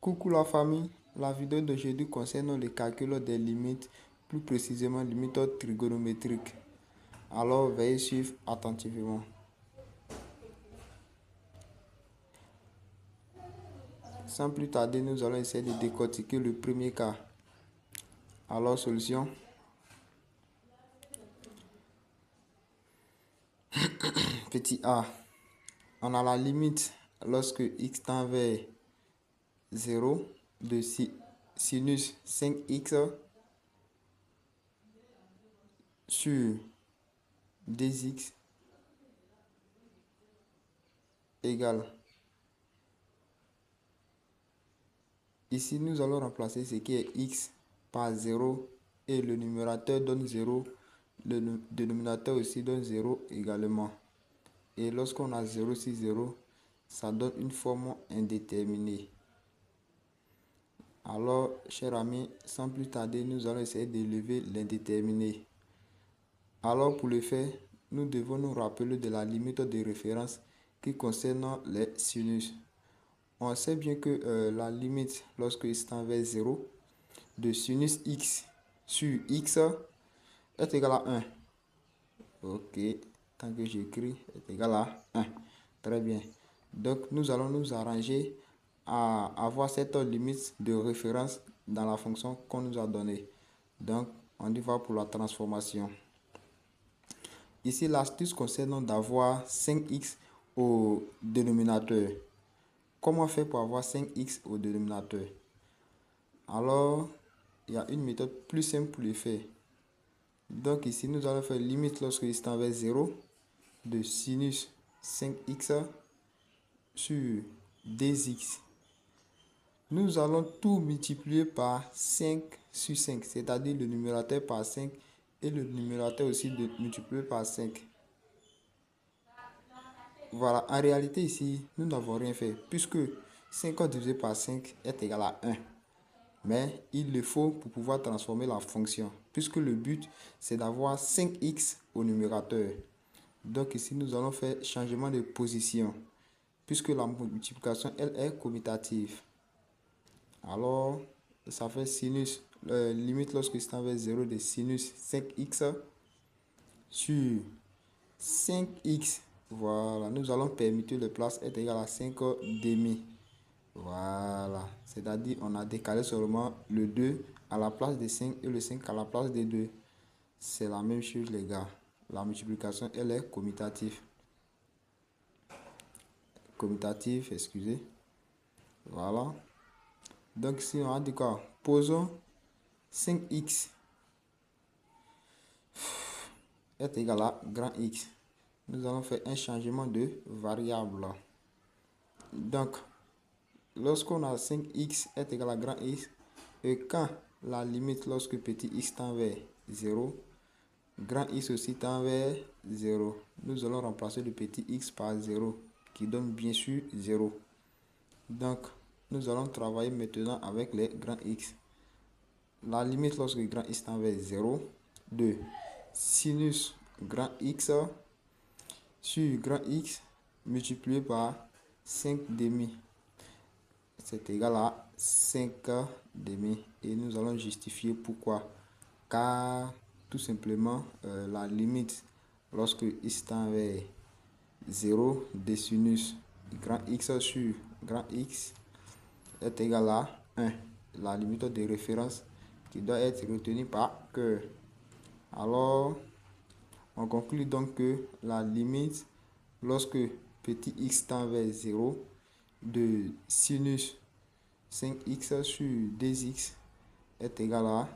Coucou la famille, la vidéo d'aujourd'hui concerne le calcul des limites, plus précisément limites trigonométriques. Alors veuillez suivre attentivement. Sans plus tarder, nous allons essayer de décortiquer le premier cas. Alors solution. Petit a, on a la limite lorsque x tend vers 0 de sinus 5x sur 2x égale. Ici, nous allons remplacer ce qui est x par 0 et le numérateur donne 0, le dénominateur aussi donne 0 également. Et lorsqu'on a 0 sur 0, ça donne une forme indéterminée. Alors, chers amis, sans plus tarder, nous allons essayer d'élever l'indéterminé. Alors, pour le faire, nous devons nous rappeler de la limite de référence qui concerne les sinus. On sait bien que la limite, lorsque x tend vers 0, de sinus x sur x est égal à 1. Ok, tant que j'écris, est égal à 1. Très bien. Donc, nous allons nous arranger à avoir cette limite de référence dans la fonction qu'on nous a donnée. Donc, on y va pour la transformation. Ici, l'astuce concerne d'avoir 5x au dénominateur. Comment faire pour avoir 5x au dénominateur? Alors, il y a une méthode plus simple pour le faire. Donc ici, nous allons faire limite lorsque x tend vers 0 de sinus 5x sur 2x. Nous allons tout multiplier par 5 sur 5, c'est-à-dire le numérateur par 5 et le numérateur aussi multiplié par 5. Voilà, en réalité ici, nous n'avons rien fait puisque 5 divisé par 5 est égal à 1. Mais il le faut pour pouvoir transformer la fonction puisque le but c'est d'avoir 5x au numérateur. Donc ici, nous allons faire changement de position puisque la multiplication, elle est commutative. Alors, ça fait sinus, limite lorsque c'est vers 0 de sinus 5x sur 5x. Voilà, nous allons permuter le place est égal à 5 demi. Voilà, c'est-à-dire on a décalé seulement le 2 à la place de 5 et le 5 à la place de 2. C'est la même chose les gars. La multiplication, elle est commutative. Commutative, excusez. Voilà. Donc si on a dit quoi? Posons 5x est égal à grand X. Nous allons faire un changement de variable. Donc, lorsqu'on a 5x est égal à grand X, et quand la limite lorsque petit x tend vers 0, grand X aussi tend vers 0, nous allons remplacer le petit x par 0, qui donne bien sûr 0. Donc, nous allons travailler maintenant avec les grands X. La limite lorsque grand X tend vers 0, de sinus grand X sur grand X multiplié par 5 demi. C'est égal à 5 demi. Et nous allons justifier pourquoi. Car tout simplement, la limite lorsque x tend vers 0 de sinus grand X sur grand X est égal à 1. La limite de référence qui doit être retenue par cœur. Alors, on conclut donc que la limite lorsque petit x tend vers 0 de sinus 5x sur 2x est égal à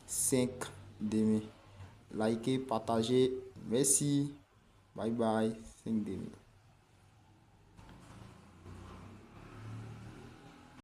5 demi. Likez, partagez. Merci. Bye bye. 5 demi.